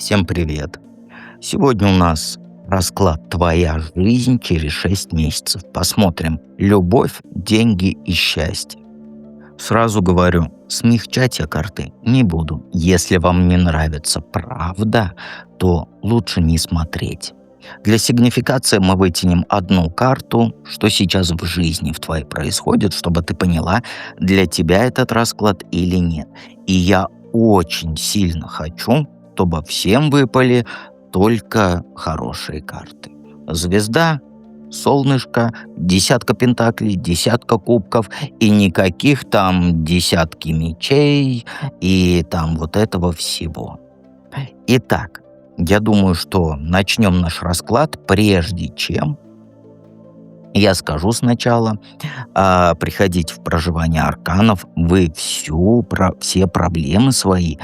Всем привет! Сегодня у нас расклад «Твоя жизнь через 6 месяцев». Посмотрим. Любовь, деньги и счастье. Сразу говорю, смягчать я карты не буду. Если вам не нравится правда, то лучше не смотреть. Для сигнификации мы вытянем одну карту, что сейчас в жизни в твоей происходит, чтобы ты поняла, для тебя этот расклад или нет. И я очень сильно хочу, чтобы всем выпали только хорошие карты. Звезда, солнышко, десятка пентаклей, десятка кубков и никаких там десятки мечей и там вот этого всего. Итак, я думаю, что начнем наш расклад, прежде чем я скажу сначала, приходите в проживание арканов, вы все проблемы свои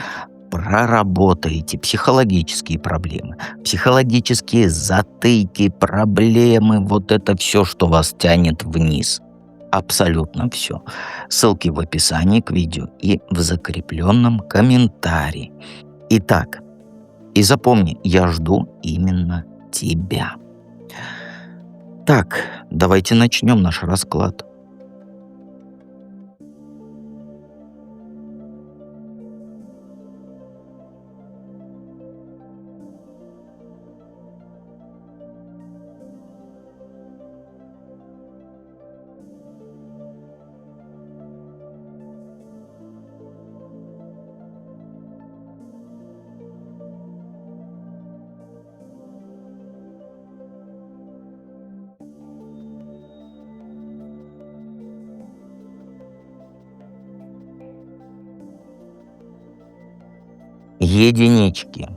проработаете, психологические проблемы, психологические затыки, проблемы, вот это все, что вас тянет вниз. Абсолютно все. Ссылки в описании к видео и в закрепленном комментарии. Итак, и запомни, я жду именно тебя. Так, давайте начнем наш расклад. Единички.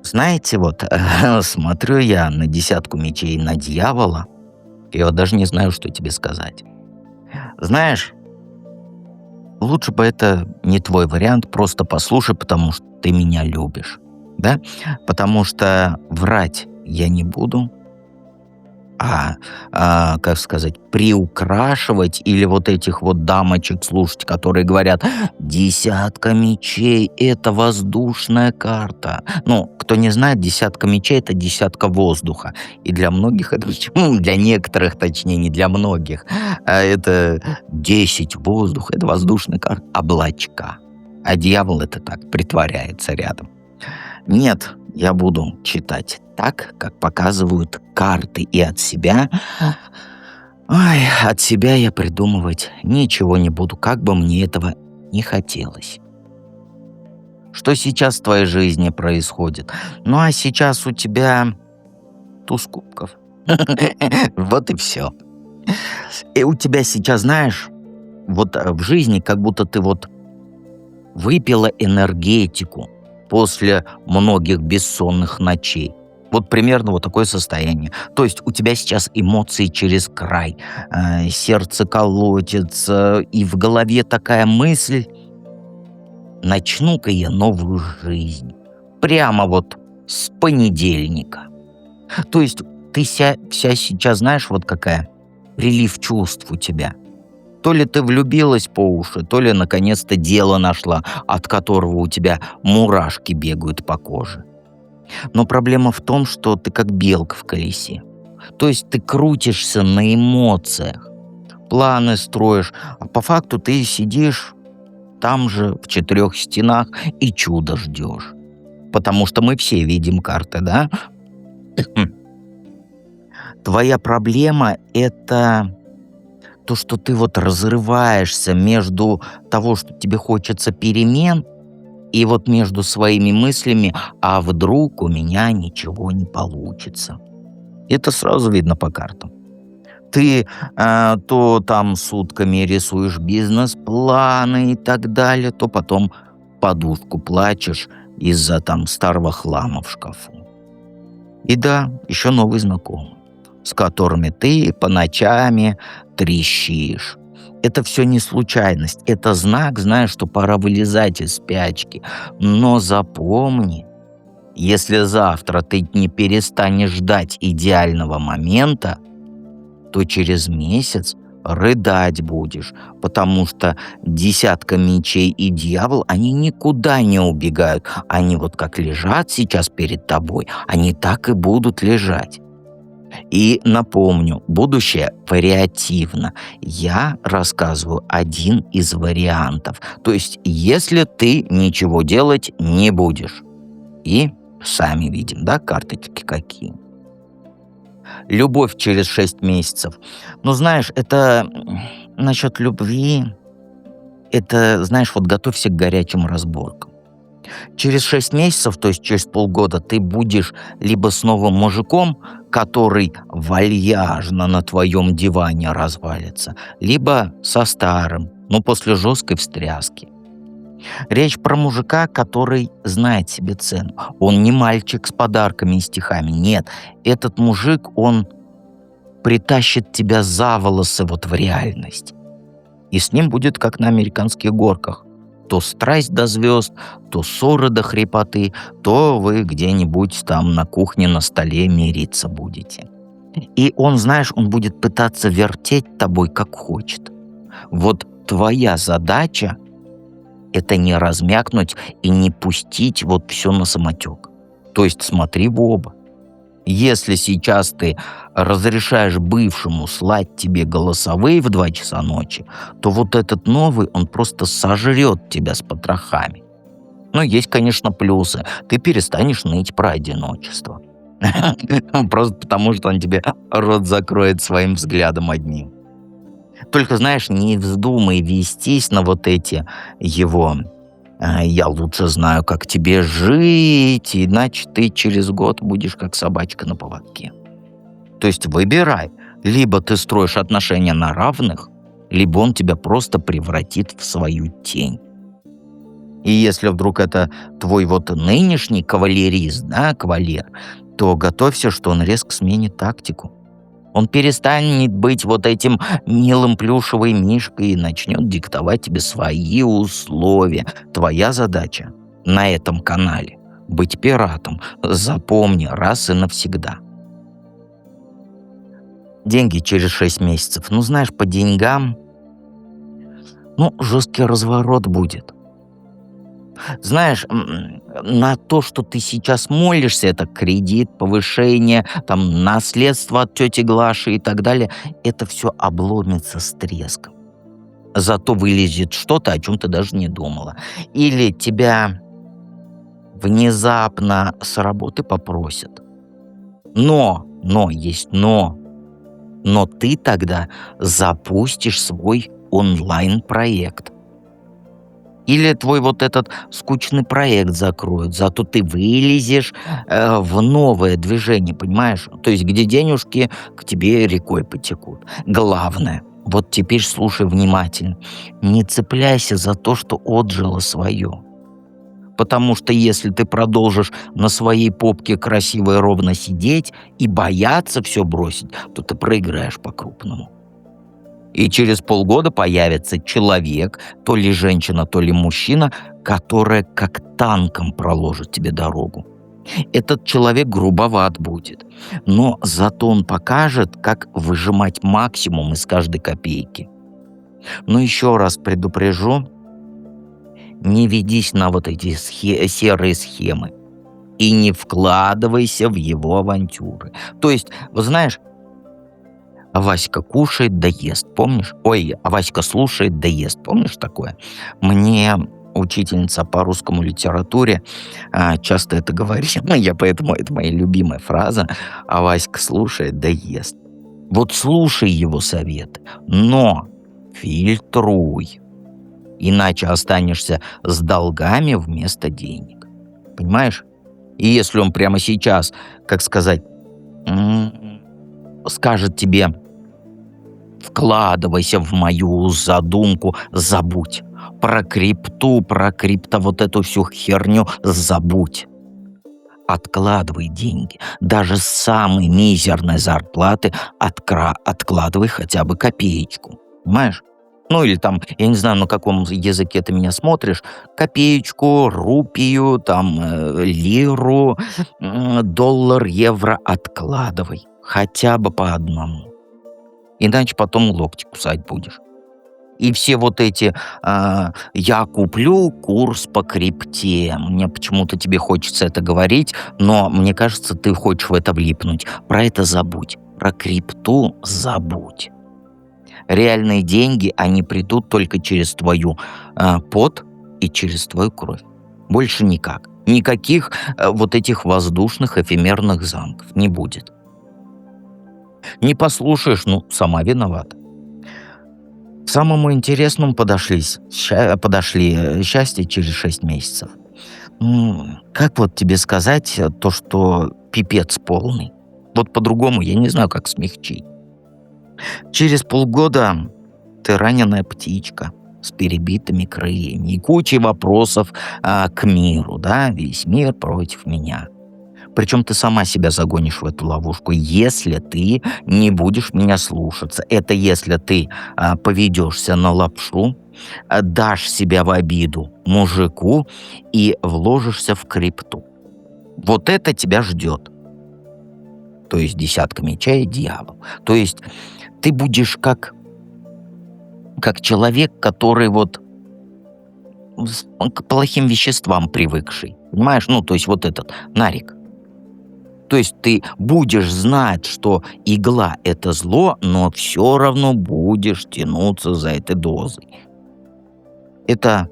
Знаете, вот смотрю я на десятку мечей на дьявола, и вот даже не знаю, что тебе сказать. Знаешь, лучше бы это не твой вариант, просто послушай, потому что ты меня любишь, да? Потому что врать я не буду, как сказать, приукрашивать или вот этих вот дамочек слушать, которые говорят, десятка мечей — это воздушная карта. Ну, кто не знает, десятка мечей — это десятка воздуха. И для многих это, для некоторых, точнее, не для многих, это 10 воздуха, это воздушная карта, облачка. А дьявол это так, притворяется рядом. Нет, я буду читать так, как показывают карты, и от себя я придумывать ничего не буду, как бы мне этого не хотелось. Что сейчас в твоей жизни происходит? Ну, а сейчас у тебя туз кубков. Вот и все. И у тебя сейчас, знаешь, вот в жизни как будто ты вот выпила энергетику после многих бессонных ночей. Вот примерно вот такое состояние. То есть у тебя сейчас эмоции через край, сердце колотится, и в голове такая мысль: начну-ка я новую жизнь. Прямо вот с понедельника. То есть ты вся сейчас, знаешь, вот какая прилив чувств у тебя. То ли ты влюбилась по уши, то ли наконец-то дело нашла, от которого у тебя мурашки бегают по коже. Но проблема в том, что ты как белка в колесе. То есть ты крутишься на эмоциях, планы строишь, а по факту ты сидишь там же, в 4 стенах, и чудо ждешь. Потому что мы все видим карты, да? Твоя проблема — это то, что ты вот разрываешься между того, что тебе хочется перемен, и вот между своими мыслями, а вдруг у меня ничего не получится. Это сразу видно по картам. Ты то там сутками рисуешь бизнес-планы и так далее, то потом подушку плачешь из-за там старого хлама в шкафу. И да, еще новый знакомый, с которыми ты по ночами трещишь. Это все не случайность, это знак, знаешь, что пора вылезать из спячки. Но запомни, если завтра ты не перестанешь ждать идеального момента, то через месяц рыдать будешь, потому что десятка мечей и дьявол, они никуда не убегают. Они вот как лежат сейчас перед тобой, они так и будут лежать. И напомню, будущее вариативно. Я рассказываю один из вариантов. То есть, если ты ничего делать не будешь. И сами видим, да, карточки какие. Любовь через 6 месяцев. Ну, знаешь, это насчет любви, это, знаешь, вот готовься к горячим разборкам. Через 6 месяцев, то есть через полгода, ты будешь либо с новым мужиком, который вальяжно на твоем диване развалится, либо со старым, но после жесткой встряски. Речь про мужика, который знает себе цену. Он не мальчик с подарками и стихами. Нет, этот мужик, он притащит тебя за волосы вот в реальность. И с ним будет как на американских горках. То страсть до звезд, то ссоры до хрипоты, то вы где-нибудь там на кухне на столе мириться будете. И он, знаешь, он будет пытаться вертеть тобой как хочет. Вот твоя задача — это не размякнуть и не пустить вот все на самотек. То есть смотри в оба. Если сейчас ты разрешаешь бывшему слать тебе голосовые в 2 часа ночи, то вот этот новый, он просто сожрет тебя с потрохами. Но есть, конечно, плюсы. Ты перестанешь ныть про одиночество. Просто потому, что он тебе рот закроет своим взглядом одним. Только, знаешь, не вздумай вестись на вот эти его «я лучше знаю, как тебе жить», иначе ты через год будешь как собачка на поводке. То есть выбирай. Либо ты строишь отношения на равных, либо он тебя просто превратит в свою тень. И если вдруг это твой вот нынешний кавалерист, да, кавалер, то готовься, что он резко сменит тактику. Он перестанет быть вот этим милым плюшевым мишкой и начнет диктовать тебе свои условия. Твоя задача на этом канале — быть пиратом. Запомни раз и навсегда. Деньги через 6 месяцев. Ну, знаешь, по деньгам, ну, жесткий разворот будет. Знаешь, на то, что ты сейчас молишься, это кредит, повышение, там, наследство от тети Глаши и так далее, это все обломится с треском. Зато вылезет что-то, о чем ты даже не думала. Или тебя внезапно с работы попросят. Но, есть но ты тогда запустишь свой онлайн-проект. Или твой вот этот скучный проект закроют, зато ты вылезешь в новое движение, понимаешь? То есть где денежки к тебе рекой потекут. Главное, вот теперь слушай внимательно, не цепляйся за то, что отжило свое. Потому что если ты продолжишь на своей попке красиво и ровно сидеть и бояться все бросить, то ты проиграешь по-крупному. И через полгода появится человек, то ли женщина, то ли мужчина, которая как танком проложит тебе дорогу. Этот человек грубоват будет, но зато он покажет, как выжимать максимум из каждой копейки. Но еще раз предупрежу, не ведись на вот эти серые схемы и не вкладывайся в его авантюры. То есть, вы знаешь, а Васька кушает да ест, помнишь? Ой, а Васька слушает да ест, помнишь такое? Мне учительница по русскому литературе часто это говорила, я поэтому это моя любимая фраза, а Васька слушает да ест. Вот слушай его советы, но фильтруй, иначе останешься с долгами вместо денег. Понимаешь? И если он прямо сейчас, как сказать, скажет тебе: вкладывайся в мою задумку, забудь. Про крипту, про крипто вот эту всю херню забудь. Откладывай деньги. Даже с самой мизерной зарплаты откладывай хотя бы копеечку. Понимаешь? Ну или там, я не знаю, на каком языке ты меня смотришь, копеечку, рупию, там, лиру, доллар, евро откладывай. Хотя бы по одному. Иначе потом локти кусать будешь. И все вот эти «я куплю курс по крипте». Мне почему-то тебе хочется это говорить, но мне кажется, ты хочешь в это влипнуть. Про это забудь. Про крипту забудь. Реальные деньги, они придут только через твою пот и через твою кровь. Больше никак. Никаких вот этих воздушных эфемерных замков не будет. Не послушаешь, ну, сама виновата. К самому интересному подошли счастье через 6 месяцев. Как вот тебе сказать то, что пипец полный? Вот по-другому я не знаю, как смягчить. Через полгода ты раненая птичка с перебитыми крыльями и кучей вопросов к миру, да, весь мир против меня. Причем ты сама себя загонишь в эту ловушку, если ты не будешь меня слушаться. Это если ты поведешься на лапшу, дашь себя в обиду мужику и вложишься в крипту. Вот это тебя ждет. То есть десятка мечей и дьявол. То есть ты будешь как человек, который вот к плохим веществам привыкший. Понимаешь? Ну, то есть вот этот нарик. То есть ты будешь знать, что игла – это зло, но все равно будешь тянуться за этой дозой. Это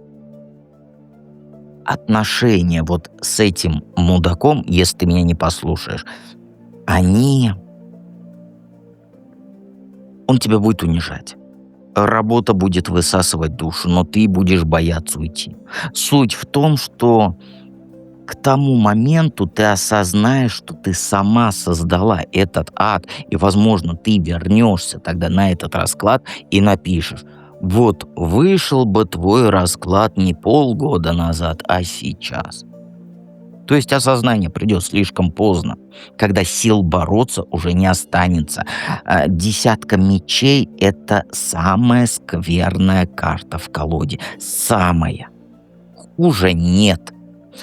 отношения вот с этим мудаком, если ты меня не послушаешь, он тебя будет унижать. Работа будет высасывать душу, но ты будешь бояться уйти. Суть в том, что к тому моменту ты осознаешь, что ты сама создала этот ад, и, возможно, ты вернешься тогда на этот расклад и напишешь: вот вышел бы твой расклад не полгода назад, а сейчас. То есть осознание придет слишком поздно, когда сил бороться уже не останется. Десятка мечей – это самая скверная карта в колоде. Самая. Хуже нет.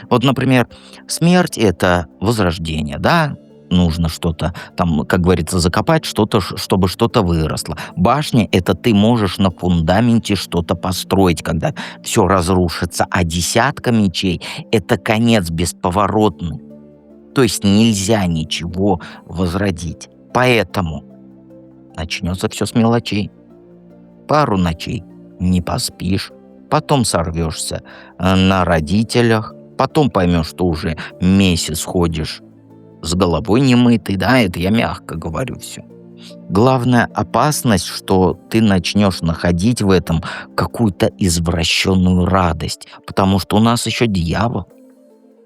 Вот, например, смерть – это возрождение, да? Нужно что-то там, как говорится, закопать, чтобы что-то выросло. Башня – это ты можешь на фундаменте что-то построить, когда все разрушится. А десятка мечей – это конец бесповоротный. То есть нельзя ничего возродить. Поэтому начнется все с мелочей. Пару ночей не поспишь, потом сорвешься на родителях, потом поймешь, что уже месяц ходишь с головой немытой, да, это я мягко говорю все. Главная опасность, что ты начнешь находить в этом какую-то извращенную радость, потому что у нас еще дьявол,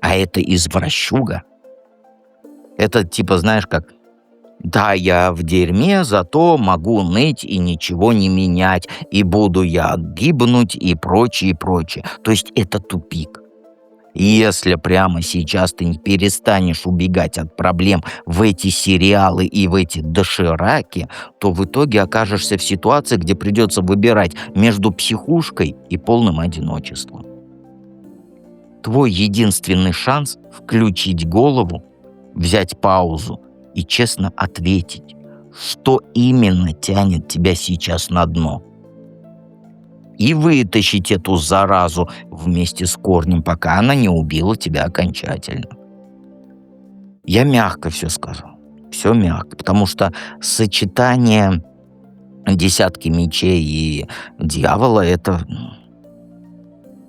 а это извращуга. Это типа, знаешь, как: да, я в дерьме, зато могу ныть и ничего не менять, и буду я гибнуть и прочее, и прочее. То есть это тупик. Если прямо сейчас ты не перестанешь убегать от проблем в эти сериалы и в эти дошираки, то в итоге окажешься в ситуации, где придется выбирать между психушкой и полным одиночеством. Твой единственный шанс – включить голову, взять паузу и честно ответить, что именно тянет тебя сейчас на дно. И вытащить эту заразу вместе с корнем, пока она не убила тебя окончательно. Я мягко все сказал. Все мягко, потому что сочетание десятки мечей и дьявола – это...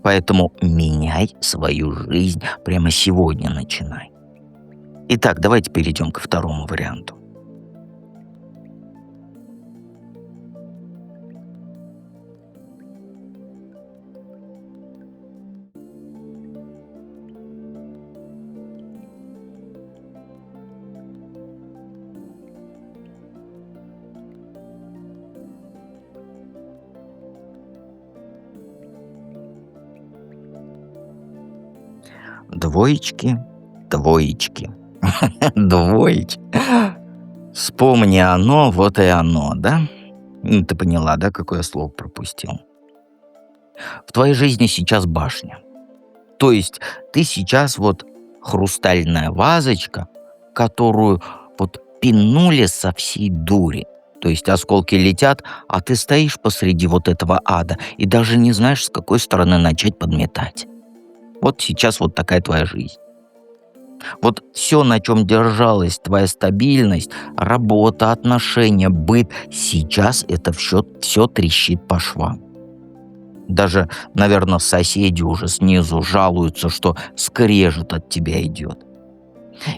Поэтому меняй свою жизнь прямо сегодня начинай. Итак, давайте перейдем ко второму варианту. Двоечки, двоечки, двоечки. Вспомни оно, вот и оно, да? Ты поняла, да, какое слово пропустил? В твоей жизни сейчас башня. То есть ты сейчас вот хрустальная вазочка, которую вот пинули со всей дури. То То есть осколки летят, а ты стоишь посреди вот этого ада и даже не знаешь, с какой стороны начать подметать. Вот сейчас вот такая твоя жизнь. Вот все, на чем держалась твоя стабильность, работа, отношения, быт, сейчас это все трещит по швам. Даже, наверное, соседи уже снизу жалуются, что скрежет от тебя идет.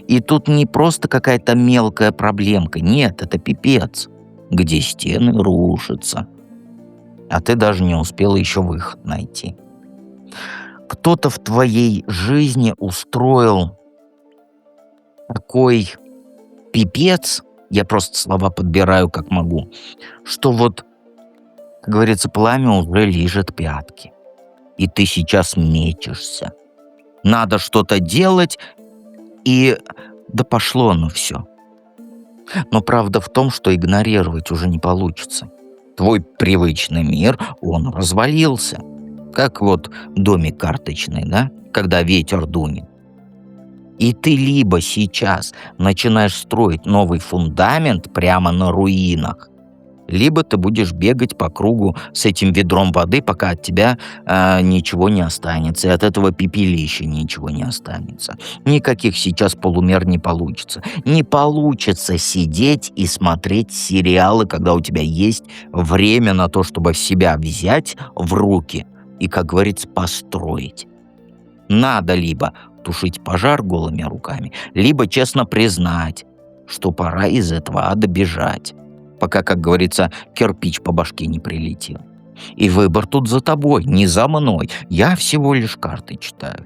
И тут не просто какая-то мелкая проблемка, нет, это пипец, где стены рушатся, а ты даже не успела еще выход найти. Кто-то в твоей жизни устроил такой пипец, я просто слова подбираю как могу, что вот, как говорится, пламя уже лижет пятки, и ты сейчас мечешься. Надо что-то делать, и да пошло оно все. Но правда в том, что игнорировать уже не получится. Твой привычный мир, он развалился. Как вот домик карточный, да? Когда ветер дунет. И ты либо сейчас начинаешь строить новый фундамент прямо на руинах, либо ты будешь бегать по кругу с этим ведром воды, пока от тебя ничего не останется, и от этого пепелища ничего не останется. Никаких сейчас полумер не получится. Не получится сидеть и смотреть сериалы, когда у тебя есть время на то, чтобы себя взять в руки и, как говорится, построить. Надо либо тушить пожар голыми руками, либо честно признать, что пора из этого ада бежать, пока, как говорится, кирпич по башке не прилетел. И выбор тут за тобой, не за мной. Я всего лишь карты читаю.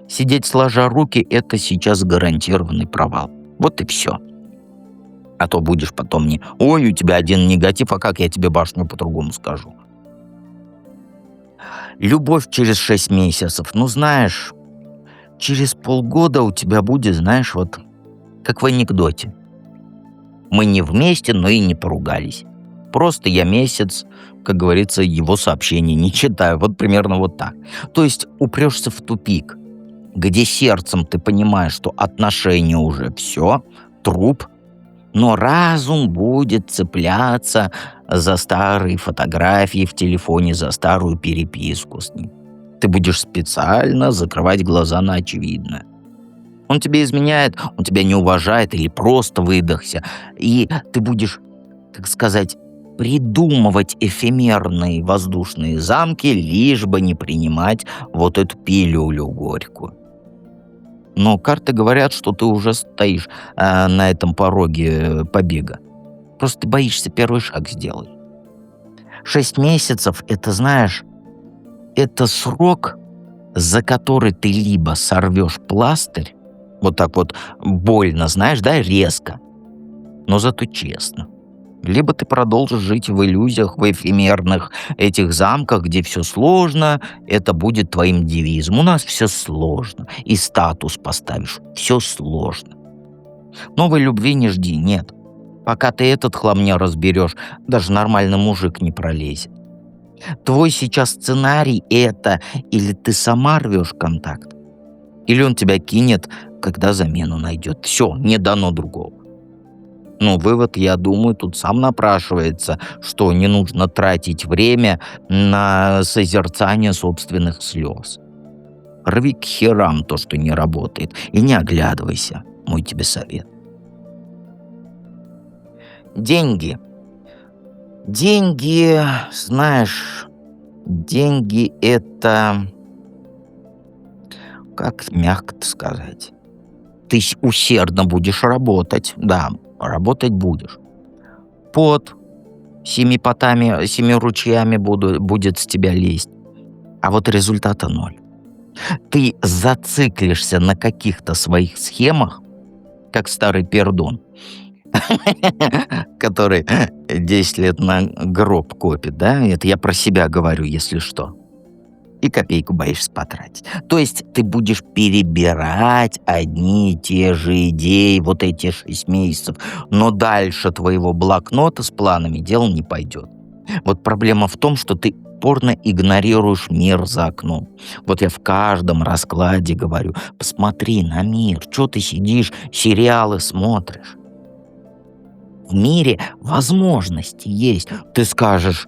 Сидеть сложа руки — это сейчас гарантированный провал. Вот и все. А то будешь потом мне: ой, у тебя один негатив, а как я тебе башню по-другому скажу? Любовь через 6 месяцев. Ну, знаешь, через полгода у тебя будет, знаешь, вот как в анекдоте. Мы не вместе, но и не поругались. Просто я месяц, как говорится, его сообщений не читаю. Вот примерно вот так. То есть упрешься в тупик, где сердцем ты понимаешь, что отношения уже все, труп, но разум будет цепляться за старые фотографии в телефоне, за старую переписку с ним. Ты будешь специально закрывать глаза на очевидное. Он тебе изменяет, он тебя не уважает или просто выдохся. И ты будешь, так сказать, придумывать эфемерные воздушные замки, лишь бы не принимать вот эту пилюлю горькую. Но карты говорят, что ты уже стоишь на этом пороге побега. Просто ты боишься первый шаг сделать. 6 месяцев — это, знаешь, это срок, за который ты либо сорвешь пластырь, вот так вот больно, знаешь, да, резко, но зато честно. Либо ты продолжишь жить в иллюзиях, в эфемерных этих замках, где все сложно, это будет твоим девизом. У нас все сложно. И статус поставишь. Все сложно. Новой любви не жди, нет. Пока ты этот хлам не разберешь, даже нормальный мужик не пролезет. Твой сейчас сценарий — это или ты сама рвешь контакт, или он тебя кинет, когда замену найдет. Все, не дано другого. Ну, вывод, я думаю, тут сам напрашивается, что не нужно тратить время на созерцание собственных слез. Рви к херам то, что не работает, и не оглядывайся, мой тебе совет. Деньги. Деньги, знаешь, деньги — это, как мягко сказать, ты усердно будешь работать, да, работать будешь. Пот 7 потами, 7 ручьями будет с тебя лезть, а вот результата ноль. Ты зациклишься на каких-то своих схемах, как старый пердун, который 10 лет на гроб копит, да? Это я про себя говорю, если что. И копейку боишься потратить. То есть ты будешь перебирать одни и те же идеи вот эти 6 месяцев, но дальше твоего блокнота с планами дело не пойдет. Вот проблема в том, что ты упорно игнорируешь мир за окном. Вот я в каждом раскладе говорю: посмотри на мир, что ты сидишь, сериалы смотришь. В мире возможности есть. Ты скажешь,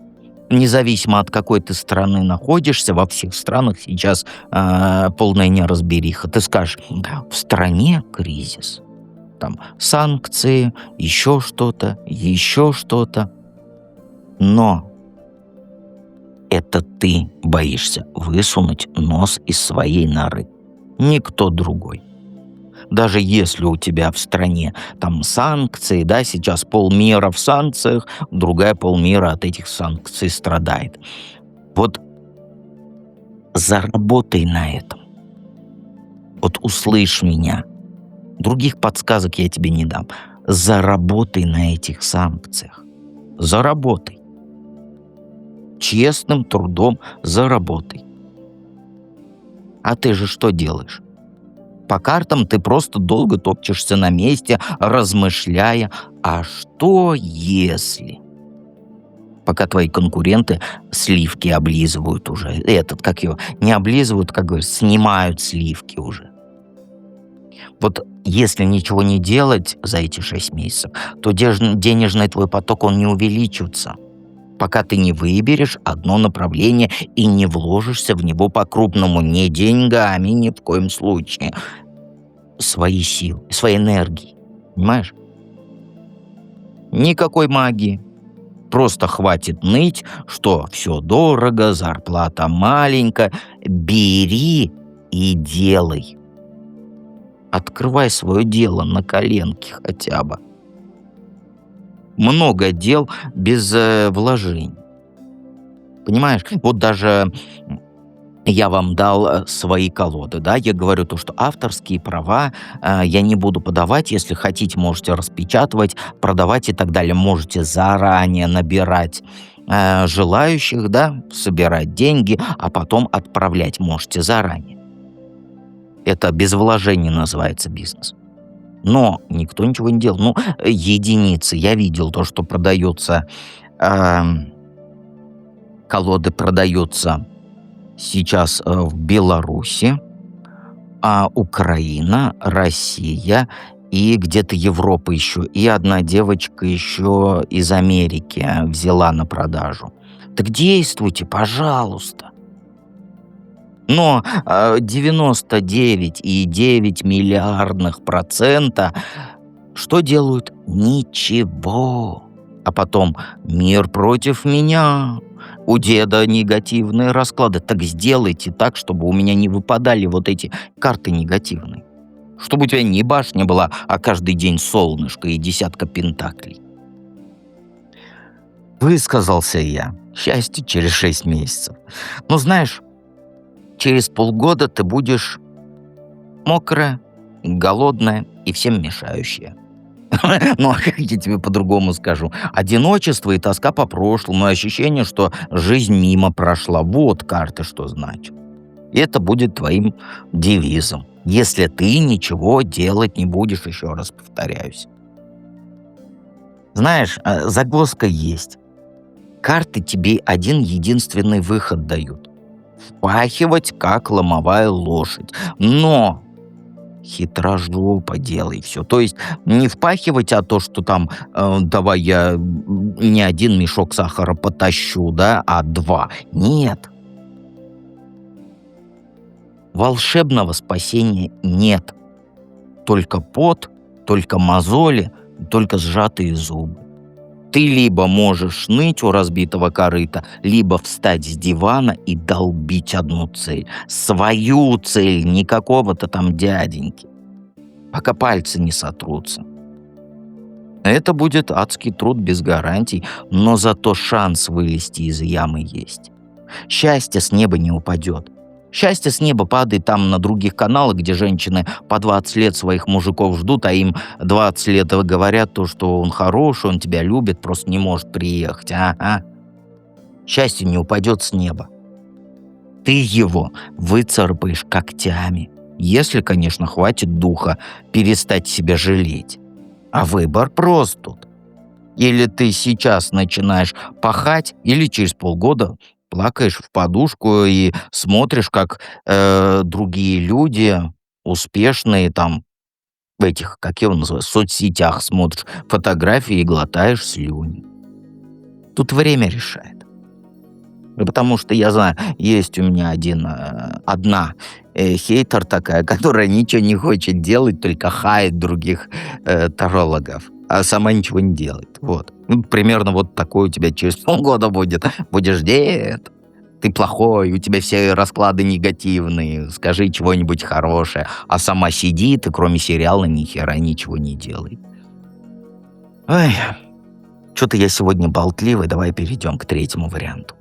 независимо от какой ты страны находишься, во всех странах сейчас полная неразбериха. Ты скажешь, в стране кризис, там санкции, еще что-то, еще что-то. Но это ты боишься высунуть нос из своей норы. Никто другой. Даже если у тебя в стране там санкции, да, сейчас полмира в санкциях, другая полмира от этих санкций страдает. Вот заработай на этом. Вот услышь меня. Других подсказок я тебе не дам. Заработай на этих санкциях. Заработай. Честным трудом заработай. А ты же что делаешь? По картам ты просто долго топчешься на месте, размышляя, а что если? Пока твои конкуренты сливки облизывают уже. Как его, не облизывают, как говорят, снимают сливки уже. Вот если ничего не делать за эти 6 месяцев, то денежный твой поток, он не увеличится. Пока ты не выберешь одно направление и не вложишься в него по-крупному, не деньгами ни в коем случае, свои силы, своей энергии. Понимаешь? Никакой магии. Просто хватит ныть, что все дорого, зарплата маленькая. Бери и делай. Открывай свое дело на коленке хотя бы. Много дел без вложений. Понимаешь? Вот даже я вам дал свои колоды, да, я говорю то, что авторские права я не буду подавать, если хотите, можете распечатывать, продавать и так далее, можете заранее набирать желающих, да, собирать деньги, а потом отправлять можете заранее. Это без вложений называется бизнес. Но никто ничего не делал. Ну, единицы. Я видел то, что продается, колоды продаются сейчас в Беларуси, Украина, Россия и где-то Европа еще. И одна девочка еще из Америки взяла на продажу. Так действуйте, пожалуйста. Но 99,9 миллиардных процента что делают? Ничего. А потом мир против меня. У деда негативные расклады. Так сделайте так, чтобы у меня не выпадали вот эти карты негативные. Чтобы у тебя не башня была, а каждый день солнышко и десятка пентаклей. Высказался я. Счастье через 6 месяцев. Но знаешь, через полгода ты будешь мокрая, голодная и всем мешающая. Ну, а как я тебе по-другому скажу? Одиночество и тоска по прошлому, и ощущение, что жизнь мимо прошла. Вот карты что значит. И это будет твоим девизом, если ты ничего делать не будешь, еще раз повторяюсь. Знаешь, загвоздка есть. Карты тебе один единственный выход дают. Впахивать, как ломовая лошадь. Но хитрожопо делай все. То есть не впахивать, а то, что там давай я не один мешок сахара потащу, да, а 2. Нет. Волшебного спасения нет. Только пот, только мозоли, только сжатые зубы. Ты либо можешь ныть у разбитого корыта, либо встать с дивана и долбить одну цель. Свою цель, не какого-то там дяденьки. Пока пальцы не сотрутся. Это будет адский труд без гарантий, но зато шанс вылезти из ямы есть. Счастье с неба не упадет. Счастье с неба падает там на других каналах, где женщины по 20 лет своих мужиков ждут, а им 20 лет говорят то, что он хороший, он тебя любит, просто не может приехать. Счастье не упадет с неба. Ты его выцарапаешь когтями, если, конечно, хватит духа перестать себя жалеть. А выбор прост тут. Или ты сейчас начинаешь пахать, или через полгода плакаешь в подушку и смотришь, как другие люди, успешные там, В этих, как его называют, соцсетях смотришь фотографии и глотаешь слюни. Тут время решает. Ну, потому что я знаю, есть у меня одна хейтер такая, которая ничего не хочет делать, только хает других тарологов, а сама ничего не делает. Вот. Ну, примерно вот такой у тебя через полгода будет. Будешь, дед, ты плохой, у тебя все расклады негативные, скажи чего-нибудь хорошее. А сама сидит и кроме сериала ни хера ничего не делает. Ой, что-то я сегодня болтливый, давай перейдем к третьему варианту.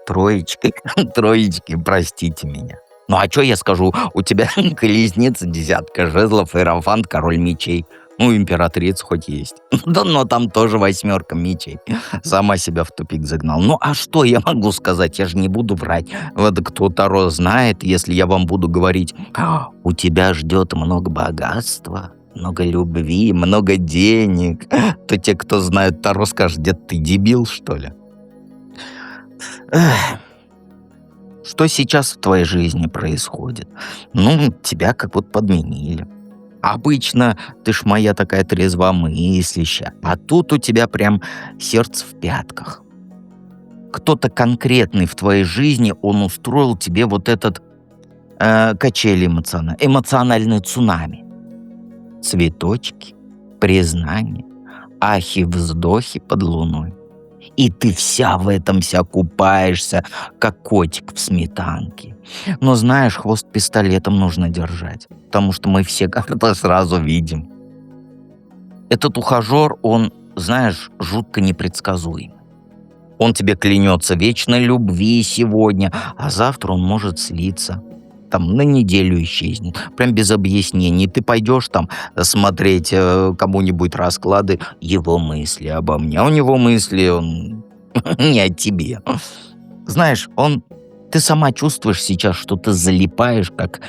Троечки, троечки, простите меня. Ну а что я скажу? У тебя колесница, десятка жезлов, иерофант, король мечей. Ну, императрица хоть есть. Да, но там тоже восьмерка мечей. Сама себя в тупик загнал. Ну, а что я могу сказать? Я же не буду врать. Вот кто Таро знает, если я вам буду говорить, у тебя ждет много богатства, много любви, много денег, то те, кто знают Таро, скажут, дед, ты дебил, что ли? Эх, что сейчас в твоей жизни происходит? Ну, тебя как будто подменили. Обычно ты ж моя такая трезвомыслящая, а тут у тебя прям сердце в пятках. Кто-то конкретный в твоей жизни, он устроил тебе вот этот качели эмоциональный цунами. Цветочки, признание, ахи-вздохи под луной. И ты вся в этом вся купаешься, как котик в сметанке. Но знаешь, хвост пистолетом нужно держать, потому что мы все как-то сразу видим. Этот ухажер, он, знаешь, жутко непредсказуем. Он тебе клянется вечной любви сегодня, а завтра он может слиться. Там на неделю исчезнет. Прям без объяснений. Ты пойдешь там смотреть кому-нибудь расклады, его мысли обо мне. А у него мысли, он не о тебе. Знаешь, ты сама чувствуешь сейчас, что ты залипаешь, как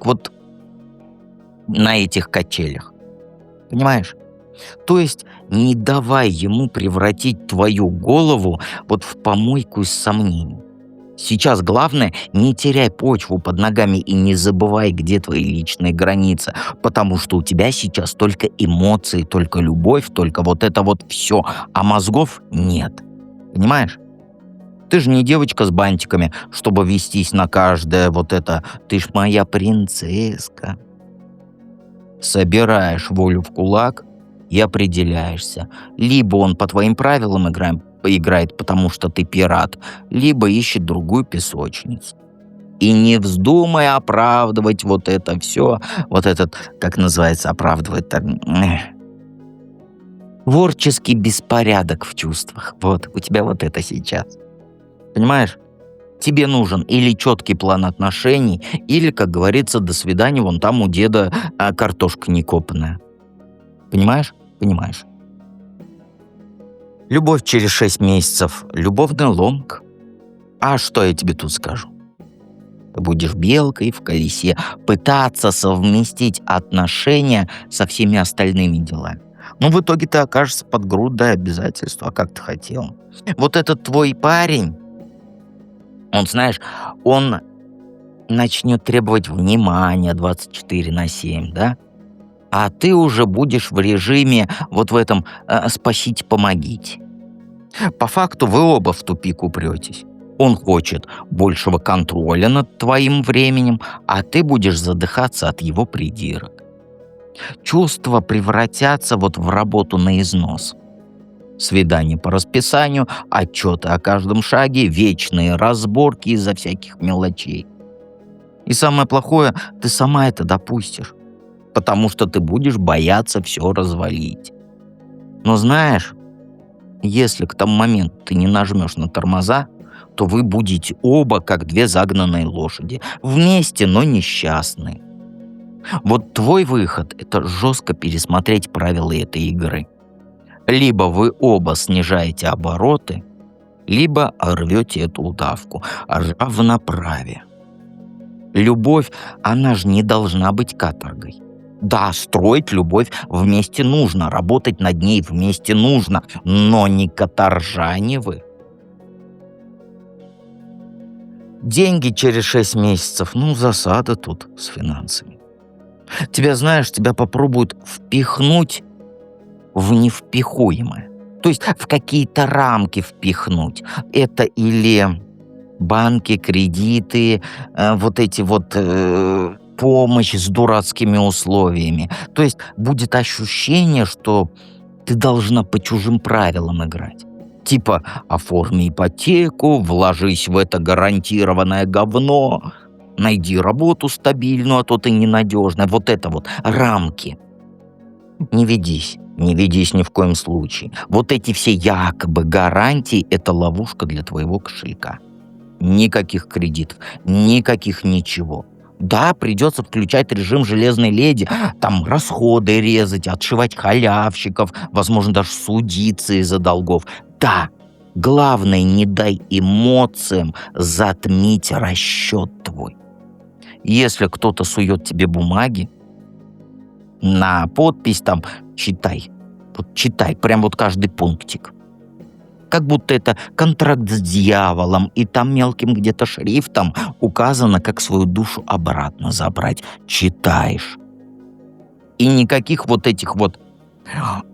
вот на этих качелях. Понимаешь? То есть не давай ему превратить твою голову вот в помойку из сомнений. Сейчас главное, не теряй почву под ногами и не забывай, где твои личные границы, потому что у тебя сейчас только эмоции, только любовь, только вот это вот все, а мозгов нет. Понимаешь? Ты же не девочка с бантиками, чтобы вестись на каждое вот это «ты ж моя принцесска». Собираешь волю в кулак и определяешься. Либо он по твоим правилам играет, потому что ты пират, либо ищет другую песочницу. И не вздумай оправдывать вот это все, вот этот, как называется, оправдывать творческий беспорядок в чувствах. Вот, у тебя вот это сейчас. Понимаешь? Тебе нужен или четкий план отношений, или, как говорится, до свидания, вон там у деда картошка не копанная. Понимаешь? Понимаешь. Любовь через 6 месяцев, любовный ломка. А что я тебе тут скажу? Ты будешь белкой в колесе, пытаться совместить отношения со всеми остальными делами. Но в итоге ты окажешься под грудой обязательств, а как ты хотел. Вот этот твой парень, он, знаешь, он начнет требовать внимания 24/7, да? А ты уже будешь в режиме вот в этом «спасите, помогите». По факту вы оба в тупик упретесь. Он хочет большего контроля над твоим временем, а ты будешь задыхаться от его придирок. Чувства превратятся вот в работу на износ. Свидания по расписанию, отчеты о каждом шаге, вечные разборки из-за всяких мелочей. И самое плохое, ты сама это допустишь, потому что ты будешь бояться все развалить. Но знаешь, если к тому моменту ты не нажмешь на тормоза, то вы будете оба как две загнанные лошади. Вместе, но несчастные. Вот твой выход — это жестко пересмотреть правила этой игры. Либо вы оба снижаете обороты, либо рвете эту удавку. Равноправие. Любовь, она же не должна быть каторгой. Да, строить любовь вместе нужно, работать над ней вместе нужно, но не каторжане вы. Деньги через 6 месяцев, ну, засада тут с финансами. Тебя, знаешь, тебя попробуют впихнуть в невпихуемое. То есть в какие-то рамки впихнуть. Это или банки, кредиты, вот эти вот помощь с дурацкими условиями. То есть будет ощущение, что ты должна по чужим правилам играть. Типа оформи ипотеку, вложись в это гарантированное говно, найди работу стабильную, а то ты ненадежная. Вот это вот рамки. Не ведись. Не ведись ни в коем случае. Вот эти все якобы гарантии — это ловушка для твоего кошелька. Никаких кредитов, никаких ничего. Да, придется включать режим железной леди, там расходы резать, отшивать халявщиков, возможно, даже судиться из-за долгов. Да, главное, не дай эмоциям затмить расчет твой. Если кто-то сует тебе бумаги на подпись, там, читай. Вот читай, прям вот каждый пунктик. Как будто это контракт с дьяволом, и там мелким где-то шрифтом указано, как свою душу обратно забрать. Читаешь. И никаких вот этих вот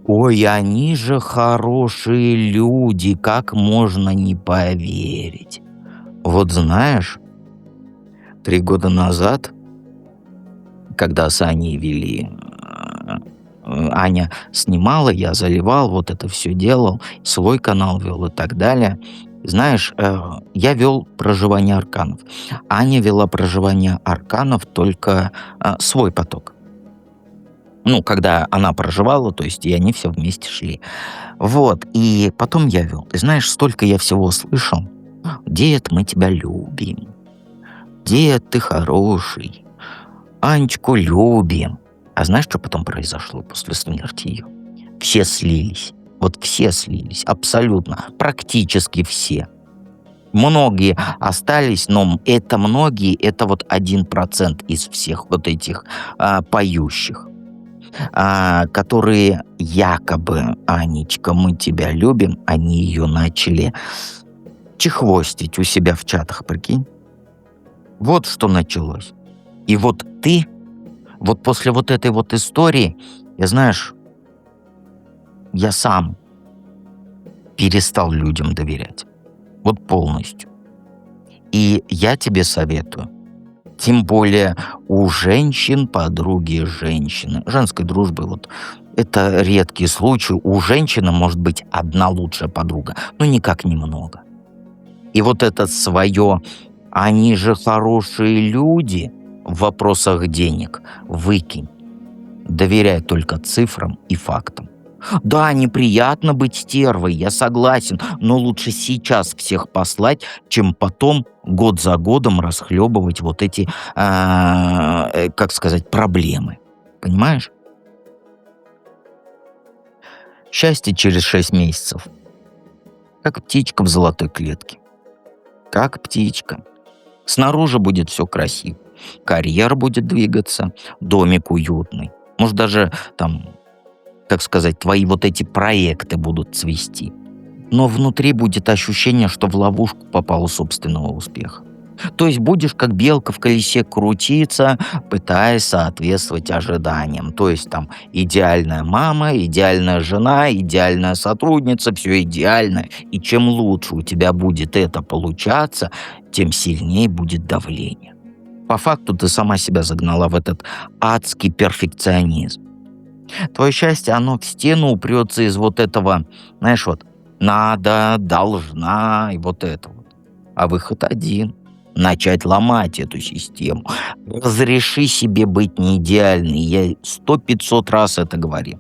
«Ой, они же хорошие люди, как можно не поверить?» Вот знаешь, 3 года назад, когда с Аней вели, Аня снимала, я заливал, вот это все делал, свой канал вел и так далее. Знаешь, я вел проживание арканов. Аня вела проживание арканов только свой поток. Ну, когда она проживала, то есть и они все вместе шли. Вот, и потом я вел. Ты знаешь, столько я всего слышал. «Дед, мы тебя любим. Дед, ты хороший. Анечку любим». А знаешь, что потом произошло после смерти ее? Все слились. Вот все слились. Абсолютно. Практически все. Многие остались, но это многие, это вот 1% из всех вот этих поющих, которые якобы «Анечка, мы тебя любим», они ее начали чехвостить у себя в чатах, прикинь. Вот что началось. И вот ты, вот после вот этой вот истории, знаешь, я сам перестал людям доверять. Вот полностью. И я тебе советую, тем более у женщин подруги женщины, женской дружбы, вот это редкий случай. У женщины может быть одна лучшая подруга, но никак немного. И вот это свое «они же хорошие люди» в вопросах денег выкинь. Доверяй только цифрам и фактам. Да, неприятно быть стервой, я согласен, но лучше сейчас всех послать, чем потом год за годом расхлебывать вот эти, как сказать, проблемы. Понимаешь? Счастье через 6 месяцев. Как птичка в золотой клетке. Как птичка. Снаружи будет все красиво. Карьера будет двигаться, домик уютный. Может, даже там, как сказать, твои вот эти проекты будут цвести. Но внутри будет ощущение, что в ловушку попал собственного успеха. То есть будешь как белка в колесе крутиться, пытаясь соответствовать ожиданиям. То есть там идеальная мама, идеальная жена, идеальная сотрудница, все идеально. И чем лучше у тебя будет это получаться, тем сильнее будет давление. По факту ты сама себя загнала в этот адский перфекционизм. Твое счастье, оно в стену упрется из вот этого, знаешь, вот надо, должна и вот это вот. А выход один. Начать ломать эту систему. Разреши себе быть не идеальной. Я 100-500 раз это говорил.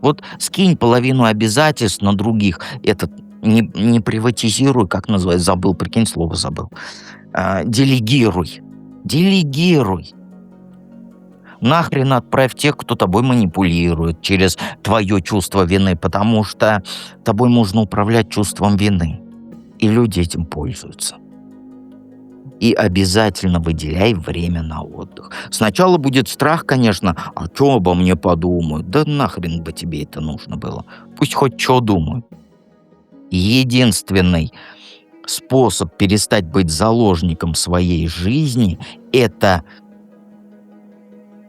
Вот скинь половину обязательств на других. Этот не приватизируй, как называется, забыл, прикинь, слово забыл. Делегируй. Делегируй. Нахрен отправь тех, кто тобой манипулирует через твое чувство вины, потому что тобой можно управлять чувством вины. И люди этим пользуются. И обязательно выделяй время на отдых. Сначала будет страх, конечно, а что обо мне подумают? Да нахрен бы тебе это нужно было. Пусть хоть что думают. Единственный способ перестать быть заложником своей жизни — это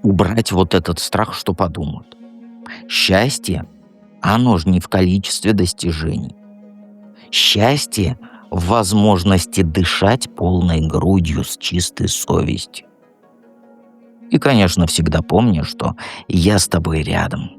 убрать вот этот страх, что подумают. Счастье, оно же не в количестве достижений. Счастье в возможности дышать полной грудью с чистой совестью. И, конечно, всегда помни, что я с тобой рядом.